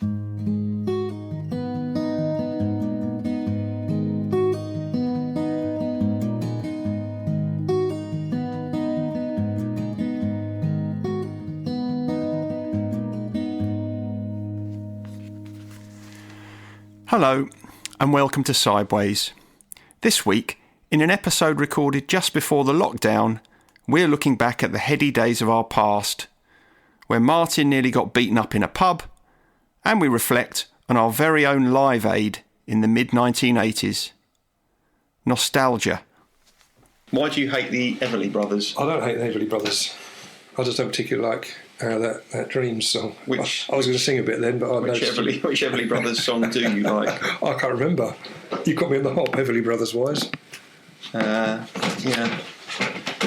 Hello, and welcome to Sideways. This week, in an episode recorded just before the lockdown, we're looking back at the heady days of our past, where Martin nearly got beaten up in a pub, and we reflect on our very own Live Aid in the mid-1980s. Nostalgia. Why do you hate the Everly Brothers? I don't hate the Everly Brothers. I just don't particularly like that Dreams song. I was going to sing a bit then, but which Everly Brothers song do you like? I can't remember. You got me on the hop, Everly Brothers wise. Yeah.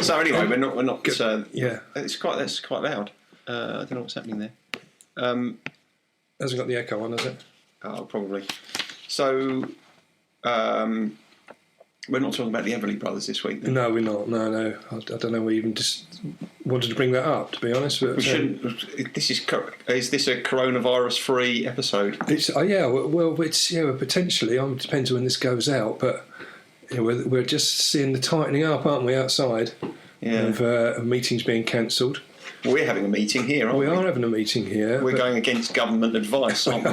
So anyway, we're not. Yeah. That's quite loud. I don't know what's happening there. Hasn't got the echo on, has it? Oh, probably. So, we're not talking about the Everly Brothers this week, then? No, we're not. No. I don't know. We even just wanted to bring that up, to be honest. But, we shouldn't. Is this a coronavirus-free episode? It's potentially. It depends when this goes out, but we're just seeing the tightening up, aren't we, outside? Yeah. Of meetings being cancelled. We're having a meeting here, aren't we? We are having a meeting here. We're going against government advice, aren't we?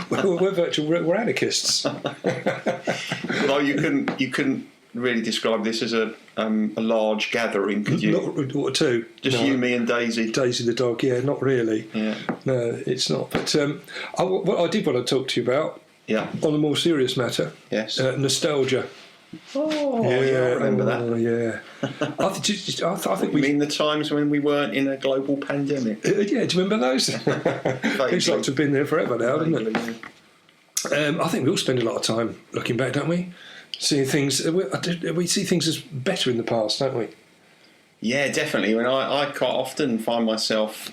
we're anarchists. Although you couldn't really describe this as a large gathering, could you? Not two. Just you, me, and Daisy. Daisy the dog. Yeah, not really. Yeah. No, it's not. But what I did want to talk to you about. Yeah. On a more serious matter. Yes. Nostalgia. Oh, yeah, I remember that. Yeah. I think we mean the times when we weren't in a global pandemic. Yeah, do you remember those? It's like to have been there forever now, doesn't it? I think we all spend a lot of time looking back, don't we? Seeing things. We see things as better in the past, don't we? Yeah, definitely. When I quite often find myself.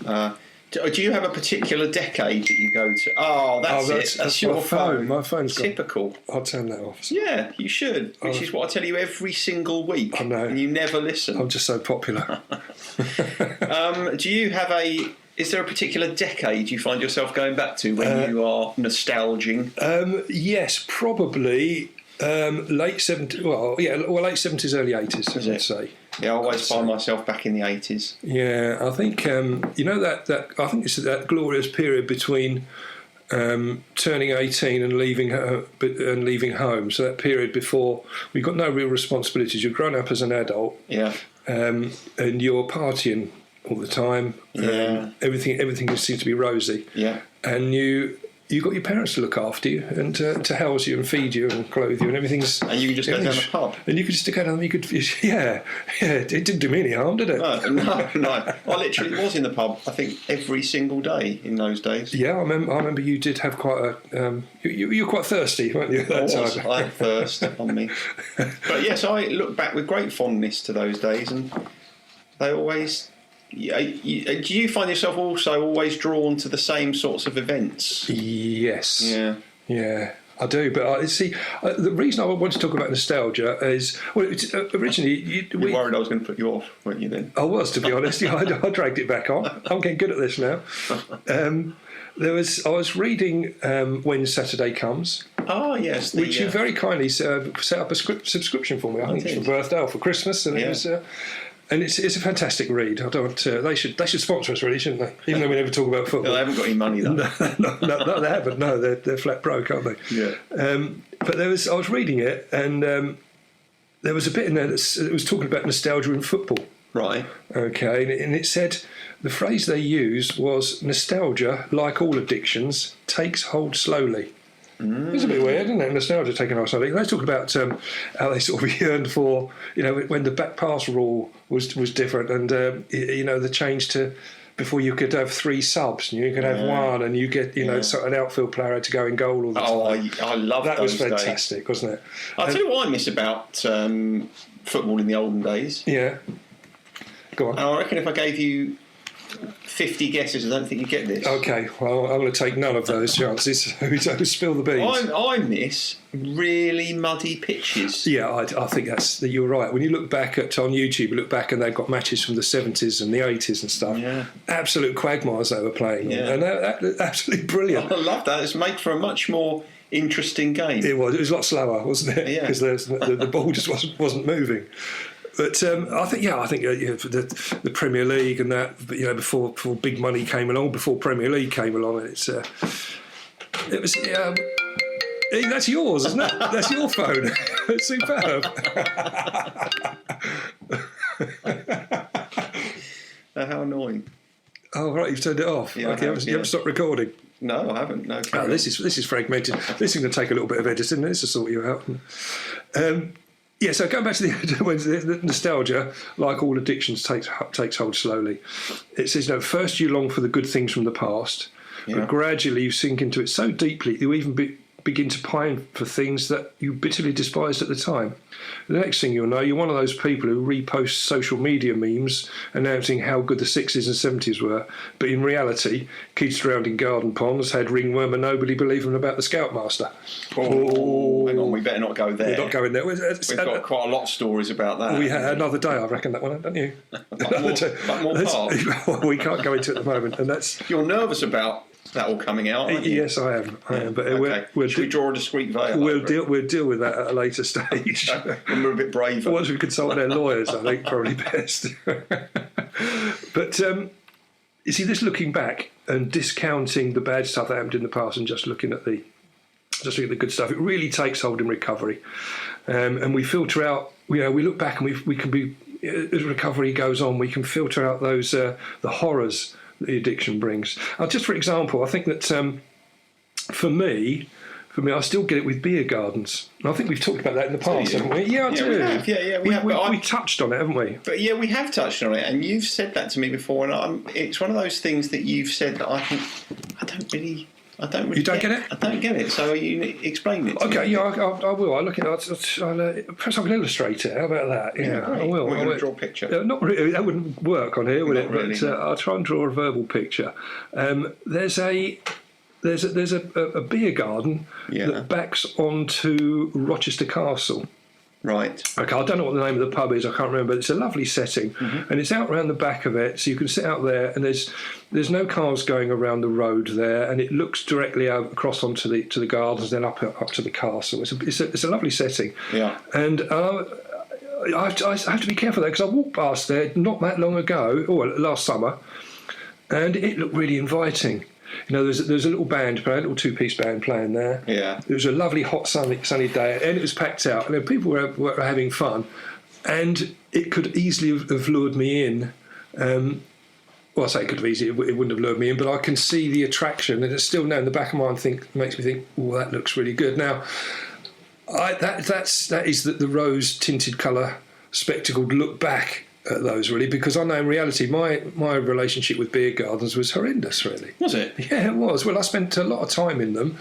Do you have a particular decade that you go to? Oh, that's your phone. My phone's typical. I'll turn that off. Yeah, you should. Which is what I tell you every single week. I know. And you never listen. I'm just so popular. Do you have is there a particular decade you find yourself going back to when you are nostalging? Yes, probably late 70s. Late 70s, early 80s, I'd say. Yeah, I always find myself back in the 80s. Yeah, I think that I think it's that glorious period between turning 18 and leaving home. So that period before we've got no real responsibilities. You're grown up as an adult. Yeah. And you're partying all the time. Yeah. Everything seems to be rosy. Yeah. And you've got your parents to look after you and to house you and feed you and clothe you and everything's... And you can just go down the pub. And you could just go down, it didn't do me any harm, did it? No. I literally was in the pub, I think, every single day in those days. Yeah, I remember you did have quite a... you were quite thirsty, weren't you, at that time? I had thirst on me. But yes, I look back with great fondness to those days, and they always... do you find yourself also always drawn to the same sorts of events? Yes. Yeah, I do. But the reason I wanted to talk about nostalgia is, originally... You worried I was going to put you off, weren't you then? I was, to be honest. I dragged it back on. I'm getting good at this now. I was reading When Saturday Comes. Oh, yes. Which you very kindly set up a subscription for me. I think it's for birthday or for Christmas. And it was... and it's a fantastic read. I don't. They should sponsor us, really, shouldn't they? Even though we never talk about football. No, they haven't got any money, though. no, they haven't. No, they're flat broke, aren't they? Yeah. But I was reading it, and there was a bit in there that was talking about nostalgia in football. Right. Okay, and it said the phrase they used was nostalgia, like all addictions, takes hold slowly. It's a bit weird, isn't it? Nostalgia taking off something. They talk about how they sort of yearned for, when the back pass rule was different, and the change to before you could have three subs, and you could have one, and you get sort of an outfield player had to go in goal all the time. Oh, I love that. Those was fantastic, days. Wasn't it? I'll tell you what I miss about football in the olden days. Yeah. Go on. And I reckon if I gave you 50 guesses. I don't think you get this. Okay, well, I'm going to take none of those chances. Who spill the beans? I miss really muddy pitches. Yeah, I think you're right. When you look back on YouTube, you look back and they've got matches from the 70s and the 80s and stuff. Yeah. Absolute quagmires they were playing. Yeah. And they're absolutely brilliant. I love that. It's made for a much more interesting game. It was a lot slower, wasn't it? Yeah. Because the ball just wasn't moving. But I think the Premier League and that, before big money came along, before Premier League came along, it was. That's yours, isn't it? That's your phone. It's superb. How annoying. Oh right, you've turned it off. Yeah, okay, you haven't stopped recording. No, I haven't. No. This is fragmented. This is going to take a little bit of editing. This will sort you out. Yeah, so going back to the nostalgia, like all addictions, takes hold slowly. It says, first you long for the good things from the past, but gradually you sink into it so deeply you even begin to pine for things that you bitterly despised at the time. The next thing you'll know, you're one of those people who repost social media memes announcing how good the 60s and 70s were, but in reality, kids drowned in garden ponds, had ringworm, and nobody believed them about the Scoutmaster. Oh, hang on, we better not go there. We're not going there. We've got quite a lot of stories about that. We had another day, I reckon, that one, don't you? more part. We can't go into it at the moment, and that's. You're nervous about that all coming out, aren't you? Yes, I am. But okay. Should we draw a discreet veil? We'll deal with that at a later stage. When we're a bit braver. Once we consult their lawyers, I think probably best. But you see, this looking back and discounting the bad stuff that happened in the past and just looking at the good stuff, it really takes hold in recovery. And we filter out. We look back and we can be, as recovery goes on, we can filter out those the horrors the addiction brings. Just for example, I think that for me, I still get it with beer gardens. And I think we've talked about that in the past, haven't we? Yeah, I do. We have. We touched on it, haven't we? But yeah, we have touched on it, and you've said that to me before, and it's one of those things that you've said that I think I don't really. You don't get it? I don't get it. So you explain it to me. Yeah, I will. I'll look at it. Perhaps I can illustrate it. How about that? Yeah, I will. We're going to draw a picture. Not really. That wouldn't work on here, would it? Really, but I'll try and draw a verbal picture. There's a beer garden that backs onto Rochester Castle. Right. Okay, I don't know what the name of the pub is. I can't remember. But it's a lovely setting, and it's out around the back of it, so you can sit out there. And there's no cars going around the road there, and it looks directly out across onto the gardens, then up to the castle. It's a lovely setting. Yeah. And I have to be careful there because I walked past there not that long ago, or last summer, and it looked really inviting. There's a little band playing, a little two-piece band playing there. Yeah. It was a lovely hot sunny day, and it was packed out. And people were having fun, and it could easily have lured me in. I say it could have easily, it wouldn't have lured me in, but I can see the attraction, and it's still now in the back of my mind. Makes me think, oh, that looks really good. Now, that is the rose-tinted colour spectacled look back at those, really, because I know in reality my relationship with beer gardens was horrendous, really. Was it? Yeah, it was. Well, I spent a lot of time in them,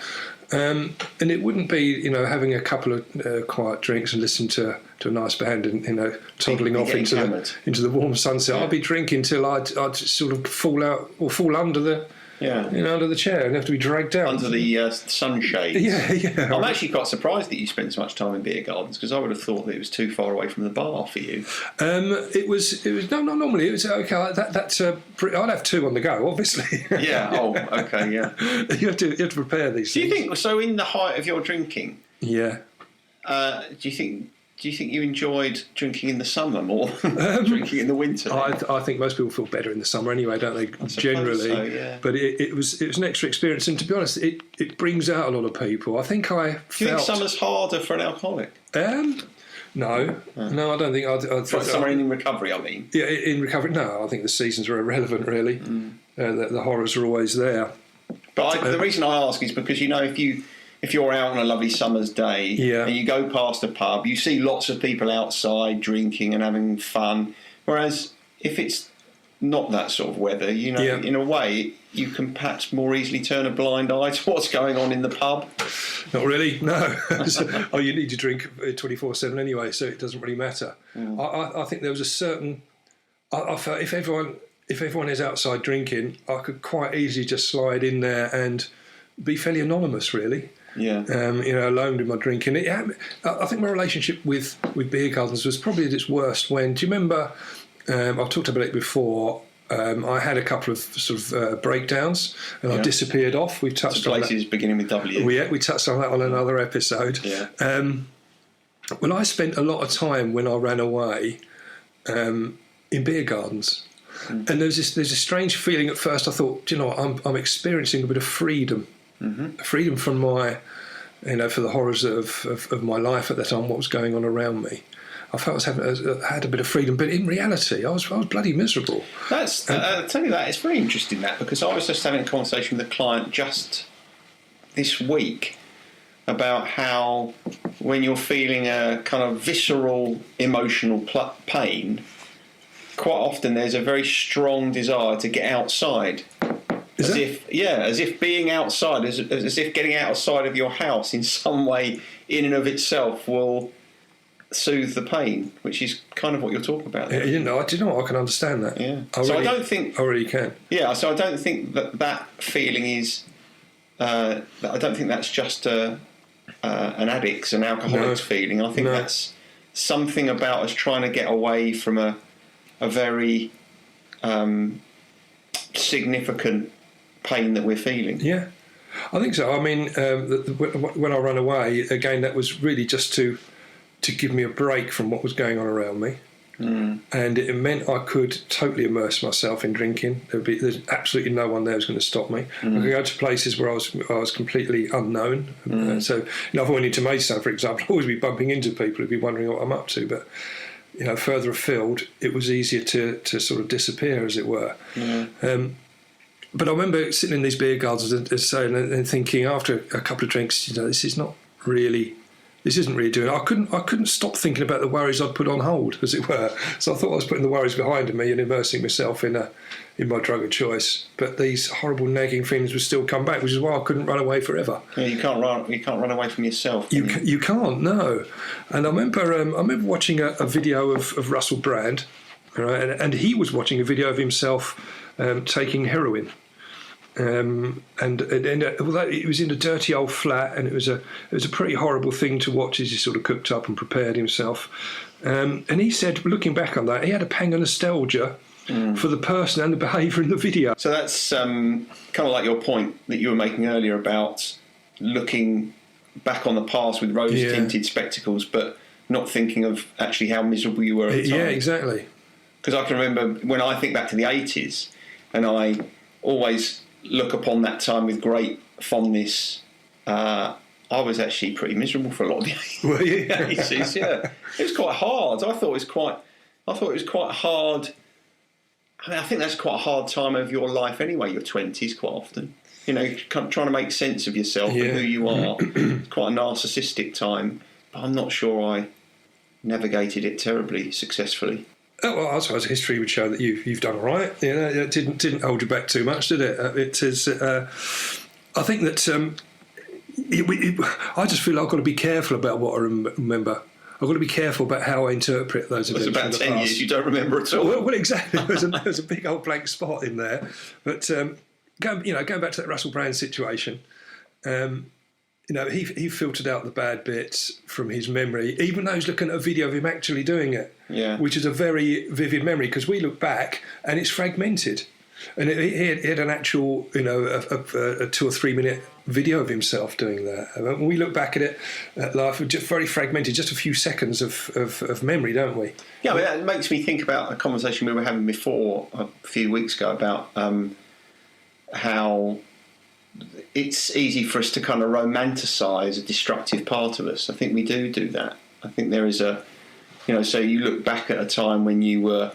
and it wouldn't be having a couple of quiet drinks and listening to a nice band and toddling off into the warm sunset. Yeah. I'd be drinking till I'd sort of fall out or fall under the under the chair and have to be dragged out under the sunshade. Yeah. I'm actually quite surprised that you spent so much time in beer gardens because I would have thought that it was too far away from the bar for you. It was not normally. It was okay. I'd have two on the go, obviously. Yeah. Oh, okay. Yeah. You have to prepare these. Do you think so? In the height of your drinking, yeah. Do you think you enjoyed drinking in the summer more than drinking in the winter? I think most people feel better in the summer anyway, don't they? Generally, so, yeah. But it was an extra experience, and to be honest, it brings out a lot of people. I think Do you think summer's harder for an alcoholic? No, I don't think. I'd summer in recovery, I mean. Yeah, in recovery. No, I think the seasons are irrelevant, really. The horrors are always there. But the reason I ask is because if you're out on a lovely summer's day and you go past a pub, you see lots of people outside drinking and having fun. Whereas if it's not that sort of weather, in a way, you can perhaps more easily turn a blind eye to what's going on in the pub. Not really, no. You need to drink 24/7 anyway, so it doesn't really matter. I think there was a certain... I felt if everyone... if everyone is outside drinking, I could quite easily just slide in there and be fairly anonymous, really. Yeah. Alone with my drinking. I think my relationship with beer gardens was probably at its worst when. Do you remember? I've talked about it before. I had a couple of sort of breakdowns, and I disappeared off. We've touched on places beginning with W. We touched on that on another episode. Yeah. Well, I spent a lot of time when I ran away in beer gardens. And there's a strange feeling at first. I thought, do you know what, I'm experiencing a bit of freedom. Freedom from my, for the horrors of my life at that time, what was going on around me. I felt I had a bit of freedom, but in reality, I was bloody miserable. I'll tell you that, it's very interesting that, because I was just having a conversation with a client just this week about how when you're feeling a kind of visceral emotional pain, quite often there's a very strong desire to get outside. As if being outside, as if getting outside of your house in some way, in and of itself, will soothe the pain, which is kind of what you're talking about. Yeah, I can understand that. Yeah. I really can. Yeah. So I don't think that feeling is. I don't think that's just an addict's, an alcoholic's feeling. I think that's something about us trying to get away from a very significant pain that we're feeling. Yeah, I think so. I mean, when I ran away, again, that was really just to give me a break from what was going on around me. And it meant I could totally immerse myself in drinking. There's absolutely no one there who's going to stop me. I could go to places where I was completely unknown. So, if I went into Maidstone, for example, I'd always be bumping into people who'd be wondering what I'm up to. But further afield, it was easier to sort of disappear, as it were. But I remember sitting in these beer gardens and thinking after a couple of drinks, this isn't really doing it. I couldn't stop thinking about the worries I'd put on hold, as it were. So I thought I was putting the worries behind me and immersing myself in my drug of choice. But these horrible nagging feelings would still come back, which is why I couldn't run away forever. Yeah, you can't run away from yourself. You can't, no. And I remember watching a video of Russell Brand, right, and he was watching a video of himself taking heroin. It was in a dirty old flat, and it was a pretty horrible thing to watch as he sort of cooked up and prepared himself. And he said, looking back on that, he had a pang of nostalgia for the person and the behaviour in the video. So that's kind of like your point that you were making earlier about looking back on the past with rose-tinted spectacles, but not thinking of actually how miserable you were at the time. Yeah, exactly. Because I can remember when I think back to the 80s, and I always look upon that time with great fondness. I was actually pretty miserable for a lot of the 80s. Yeah, it was quite hard. I thought it was quite hard. I mean, I think that's quite a hard time of your life anyway. Your 20s, quite often. Trying to make sense of yourself and who you are. It's quite a narcissistic time, but I'm not sure I navigated it terribly successfully. Oh, well, I suppose history would show that you've done all right. It didn't hold you back too much, did it? It is. I think that I just feel I've got to be careful about what I remember. I've got to be careful about how I interpret those events. It's about 10 years you don't remember at all. Well, exactly. There's a big old blank spot in there. But going back to that Russell Brand situation. He filtered out the bad bits from his memory, even though he's looking at a video of him actually doing it, which is a very vivid memory, because we look back and it's fragmented. And he had an actual, a 2 or 3 minute video of himself doing that. When we look back at it, life was just very fragmented, just a few seconds of memory, don't we? Yeah, I mean, that makes me think about a conversation we were having before a few weeks ago about how it's easy for us to kind of romanticise a destructive part of us. I think we do that. I think there is so you look back at a time when you were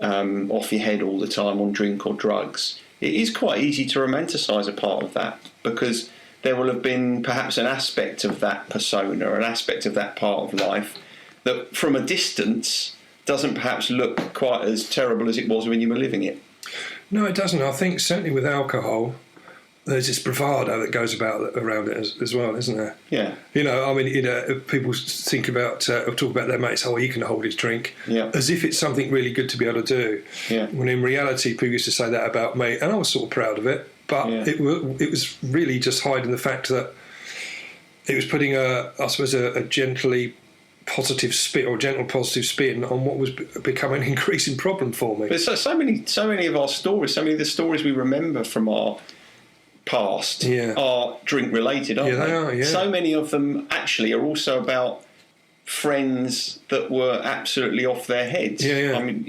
off your head all the time on drink or drugs. It is quite easy to romanticise a part of that, because there will have been perhaps an aspect of that persona, an aspect of that part of life that from a distance doesn't perhaps look quite as terrible as it was when you were living it. No, it doesn't. I think certainly with alcohol, there's this bravado that goes around it as well, isn't there? Yeah. People think about or talk about their mates. Oh, he can hold his drink, as if it's something really good to be able to do. Yeah. When in reality, people used to say that about me, and I was sort of proud of it. But it was really just hiding the fact that it was putting a gently positive spin or gentle positive spin on what was becoming an increasing problem for me. But so many of our stories, so many of the stories we remember from our past are drink related, aren't they? They are, yeah. So many of them actually are also about friends that were absolutely off their heads. I mean,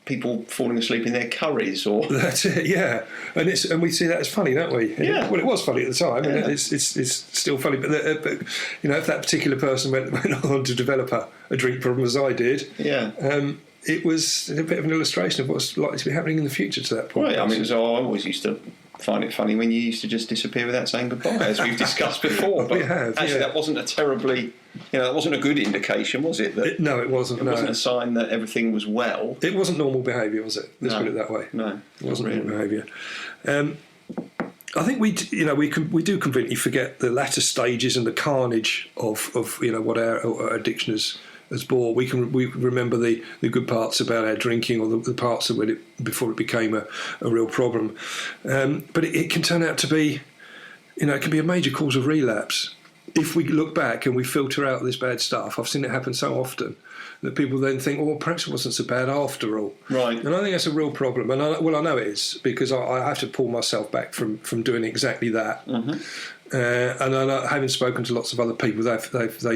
people falling asleep in their curries, or that's it. Yeah, and we see that as funny, don't we? Yeah. Well, it was funny at the time. Yeah. It's still funny, but if that particular person went on to develop a drink problem as I did, it was a bit of an illustration of what's likely to be happening in the future to that point. Right. I mean, I always used to find it funny when you used to just disappear without saying goodbye, as we've discussed before. But we have. Actually, that wasn't a terribly, that wasn't a good indication, was it? No, it wasn't. It wasn't a sign that everything was well. It wasn't normal behaviour, was it? Let's put it that way. No, it wasn't normal behaviour. I think we do completely forget the latter stages and the carnage of what our addiction has brought. We remember the good parts about our drinking, or the parts of it before it became a real problem. But it can turn out to be, it can be a major cause of relapse. If we look back and we filter out this bad stuff, I've seen it happen so often that people then think, well, perhaps it wasn't so bad after all. Right. And I think that's a real problem. And I know it is, because I have to pull myself back from doing exactly that. Mm-hmm. And having spoken to lots of other people, they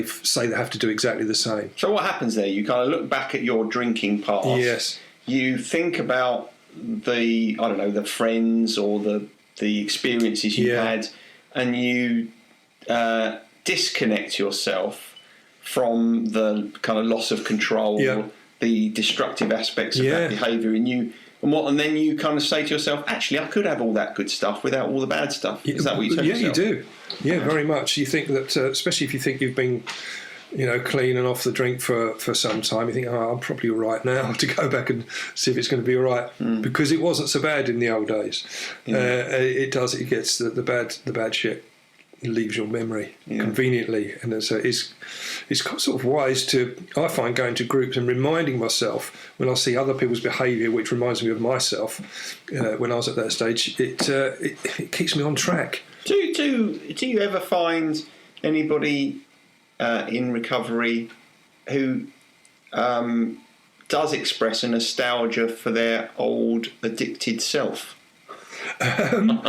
say they have to do exactly the same. So what happens there? You kind of look back at your drinking past. Yes. You think about the friends or the experiences you had, and you disconnect yourself from the kind of loss of control, the destructive aspects of that behaviour, and then you kind of say to yourself, actually, I could have all that good stuff without all the bad stuff. Is that what you tell yourself? Yeah, you do. Yeah, very much. You think that, especially if you think you've been, clean and off the drink for some time, you think, I'm probably all right now, to go back and see if it's going to be all right, because it wasn't so bad in the old days. It gets the bad shit. It leaves your memory conveniently, and so it's sort of wise to, I find, going to groups and reminding myself when I see other people's behaviour, which reminds me of myself when I was at that stage. It keeps me on track. Do you ever find anybody in recovery who does express a nostalgia for their old addicted self? Not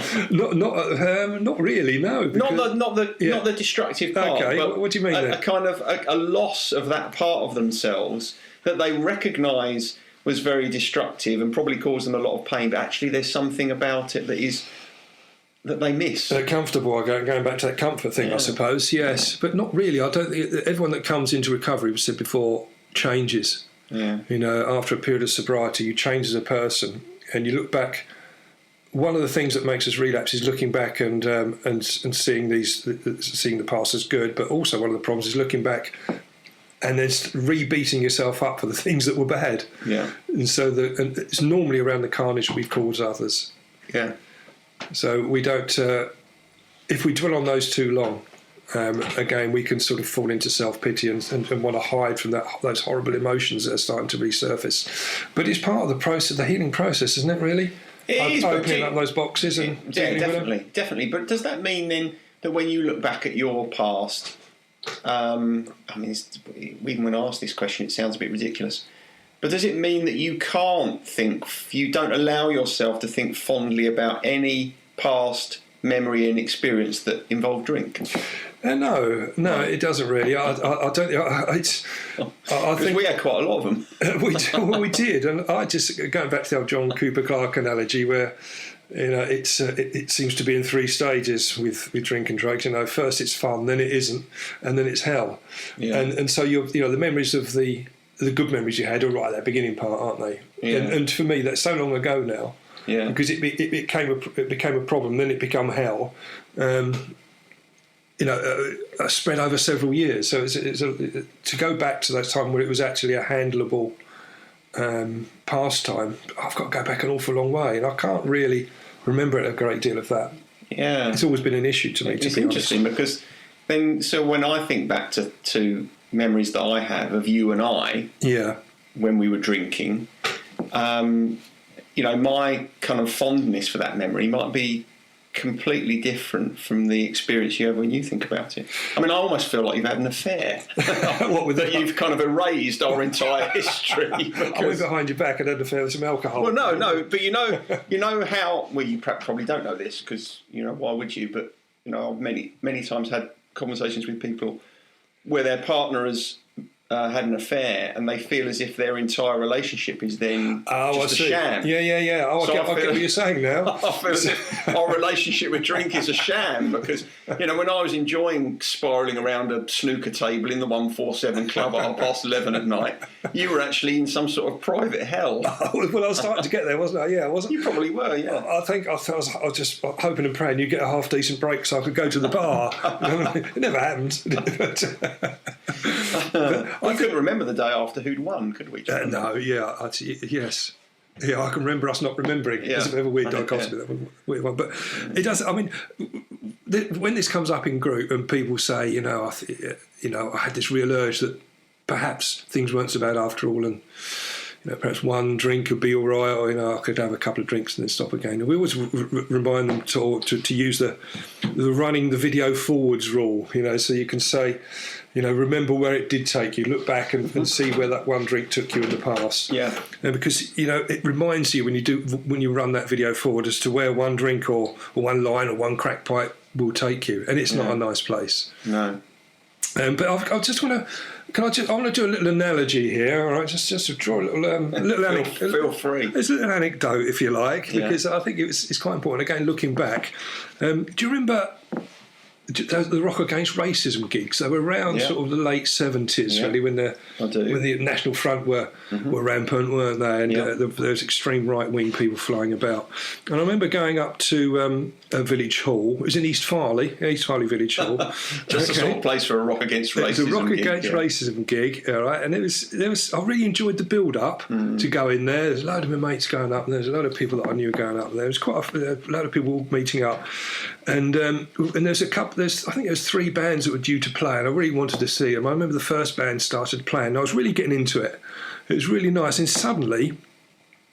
really, no. Not the destructive part. Okay, but what do you mean? A kind of a loss of that part of themselves that they recognise was very destructive and probably caused them a lot of pain. But actually, there's something about it that they miss. Comfortable. Going back to that comfort thing, I suppose. Yes, but not really. I don't think everyone that comes into recovery, we've said before, changes. Yeah. After a period of sobriety, you change as a person, and you look back. One of the things that makes us relapse is looking back and seeing the past as good, but also one of the problems is looking back and then re-beating yourself up for the things that were bad. Yeah. And so it's normally around the carnage we've caused others. Yeah. So we don't. If we dwell on those too long, again, we can sort of fall into self-pity and want to hide from those horrible emotions that are starting to resurface. But it's part of the process, the healing process, isn't it? Really. It is, opening up those boxes and definitely. But does that mean then that when you look back at your past, even when I ask this question, it sounds a bit ridiculous. But does it mean that you don't allow yourself to think fondly about any past memory and experience that involve drink? No, it doesn't really. I don't. I think we had quite a lot of them. we did, and I just going back to the old John Cooper Clarke analogy, where it seems to be in three stages with drink and drugs. First it's fun, then it isn't, and then it's hell. Yeah. And so the memories of the good memories you had are right at that beginning part, aren't they? Yeah. And for me, that's so long ago now. Yeah. Because it became a problem, then it became hell. Spread over several years. So to go back to that time where it was actually a handleable pastime, I've got to go back an awful long way, and I can't really remember a great deal of that. Yeah. It's always been an issue to me, It's interesting because then, so when I think back to memories that I have of you and I, when we were drinking, my kind of fondness for that memory might be completely different from the experience you have when you think about it. I mean, I almost feel like you've had an affair. What with that? You've kind of erased our entire history. I went behind your back and had an affair with some alcohol. Well, no, but you know how. Well, you probably don't know this because why would you? But I've many times had conversations with people where their partner has had an affair and they feel as if their entire relationship is then just a sham. Yeah. Oh, So I get what you're saying now. I feel as if our relationship with drink is a sham because, when I was enjoying spiralling around a snooker table in the 147 club at 11:30 at night, you were actually in some sort of private hell. Well, I was starting to get there, wasn't I? Yeah, wasn't. You probably were, yeah. I think I was just hoping and praying you'd get a half decent break so I could go to the bar. It never happened. We couldn't remember the day after who'd won, could we? No, yeah, yes. Yeah, I can remember us not remembering. It's a bit of a weird dichotomy, that weird one. But it does, I mean, when this comes up in group and people say, I had this real urge that perhaps things weren't so bad after all and, perhaps one drink could be all right or, I could have a couple of drinks and then stop again. And we always remind them to use the running the video forwards rule, so you can say, remember where it did take you. Look back and see where that one drink took you in the past. Yeah. And because it reminds you when you run that video forward as to where one drink or one line or one crack pipe will take you, and it's not a nice place. No. But I just want to. I want to do a little analogy here, all right? Just to draw a little anecdote. Feel free. It's a little anecdote, if you like, because I think it's quite important. Again, looking back, do you remember the Rock Against Racism gigs? They were around sort of the late 70s, really, when the National Front were rampant, weren't they? And there was extreme right-wing people flying about. And I remember going up to a village hall. It was in East Farley Village Hall. Just a sort of place for a Rock Against Racism gig. It was a Rock Against Racism gig, all right? And there was. I really enjoyed the build-up to go in there. There's a load of my mates going up, and there's a load of people that I knew going up there. There was quite a load of people meeting up. And there's a couple. I think there was 3 bands that were due to play, and I really wanted to see them. I remember the first band started playing, and I was really getting into it. It was really nice, and suddenly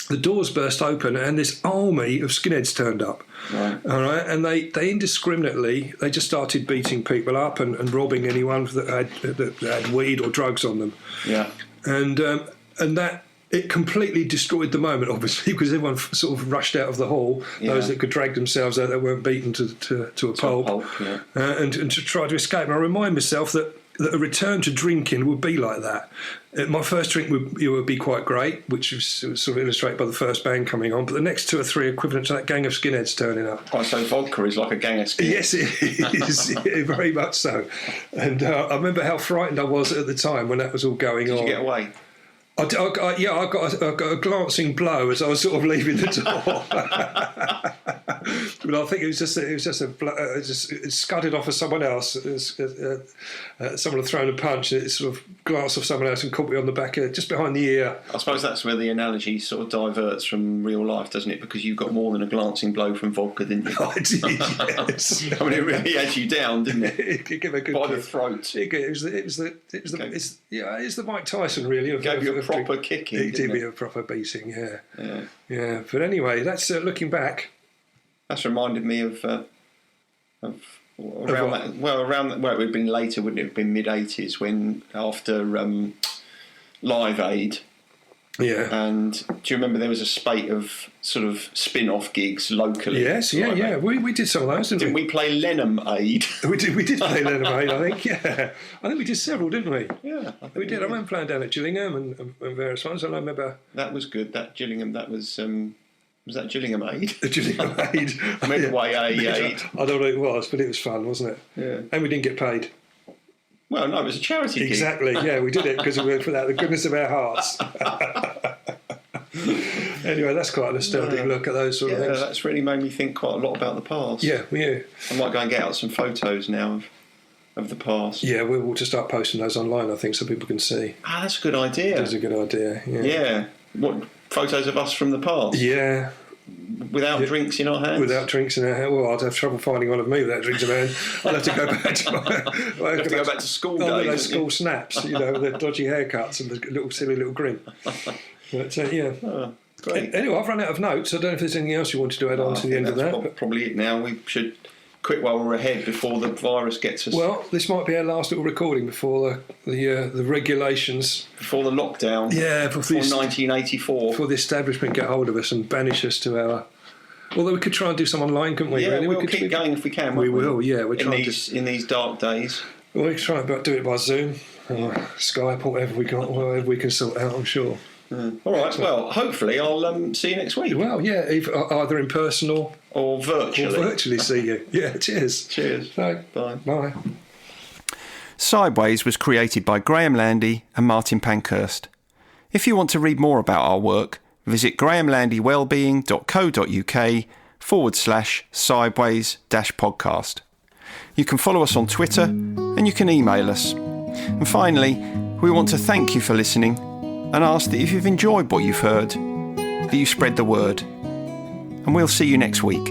the doors burst open, and this army of skinheads turned up. Right. All right, and they indiscriminately just started beating people up and robbing anyone that had weed or drugs on them. Yeah, and that. It completely destroyed the moment, obviously, because everyone sort of rushed out of the hall. Those that could drag themselves out that weren't beaten to a pulp, and to try to escape. And I remind myself that a return to drinking would be like that. My first drink would be quite great, which was sort of illustrated by the first band coming on. But the next 2 or 3 equivalent to that gang of skinheads turning up. Oh, so vodka is like a gang of skinheads. Yes, it is. Yeah, very much so. And I remember how frightened I was at the time when that was all going on. Did you get away? I got a glancing blow as I was sort of leaving the door. But I think it was just it scudded off of someone else. Someone had thrown a punch, and it sort of glanced off someone else and caught me on the back, just behind the ear. I suppose that's where the analogy sort of diverts from real life, doesn't it? Because you got more than a glancing blow from vodka, didn't you? I did, yes. I mean, it really had you down, didn't it? It gave a good by kick. The throat. It was the Mike Tyson, really. It gave you a proper kicking. It did me a proper beating, yeah. But anyway, that's looking back. That's reminded me of around that. Well, it would have been later, wouldn't it? It would have been mid-80s when after Live Aid. Yeah. And do you remember there was a spate of sort of spin-off gigs locally? Yes, yeah. We did some of those, didn't we? Didn't we play Lenham Aid? We did play Lenham Aid, I think, yeah. I think we did several, didn't we? Yeah. We did. I remember playing down at Gillingham and various ones, and I remember... That was good, that Gillingham, that was... Was that Gillingham Aid? The Gillingham Aid. Medway Aid. I don't know what it was, but it was fun, wasn't it? Yeah. And we didn't get paid. Well, no, it was a charity gig. Exactly, yeah, we did it because we were put out the goodness of our hearts. Anyway, that's quite a nostalgic look at those sort of things. Yeah, that's really made me think quite a lot about the past. Yeah. I might go and get out some photos now of the past. Yeah, we'll just start posting those online, I think, so people can see. Ah, that's a good idea. That's a good idea, yeah. Yeah. What, photos of us from the past? Yeah. without drinks in our hands? Without drinks in our hand. Well, I'd have trouble finding one of me without drinks in my hand. I'd have to go back to go back to school days. Those school snaps, with their dodgy haircuts and the silly little grin. But yeah. Oh, great. Anyway, I've run out of notes. I don't know if there's anything else you wanted to add on to the end of that. That's probably it now. We should quit while we're ahead before the virus gets us. Well, this might be our last little recording before the regulations. Before the lockdown. Yeah, before 1984. Before the establishment get hold of us and banish us to our... Although we could try and do some online, couldn't we? Yeah, really? we'll keep going if we can. We will, yeah. We're in these dark days. Well, we can try and do it by Zoom or Skype or whatever we can sort out, I'm sure. All right, well, hopefully I'll see you next week. Well, yeah, either in person or virtually. Or virtually see you. Yeah, cheers. Cheers. So, Bye. Sideways was created by Graham Landy and Martin Pankhurst. If you want to read more about our work, visit grahamlandywellbeing.co.uk/sideways-podcast. You can follow us on Twitter and you can email us. And finally, we want to thank you for listening and ask that if you've enjoyed what you've heard, that you spread the word. And we'll see you next week.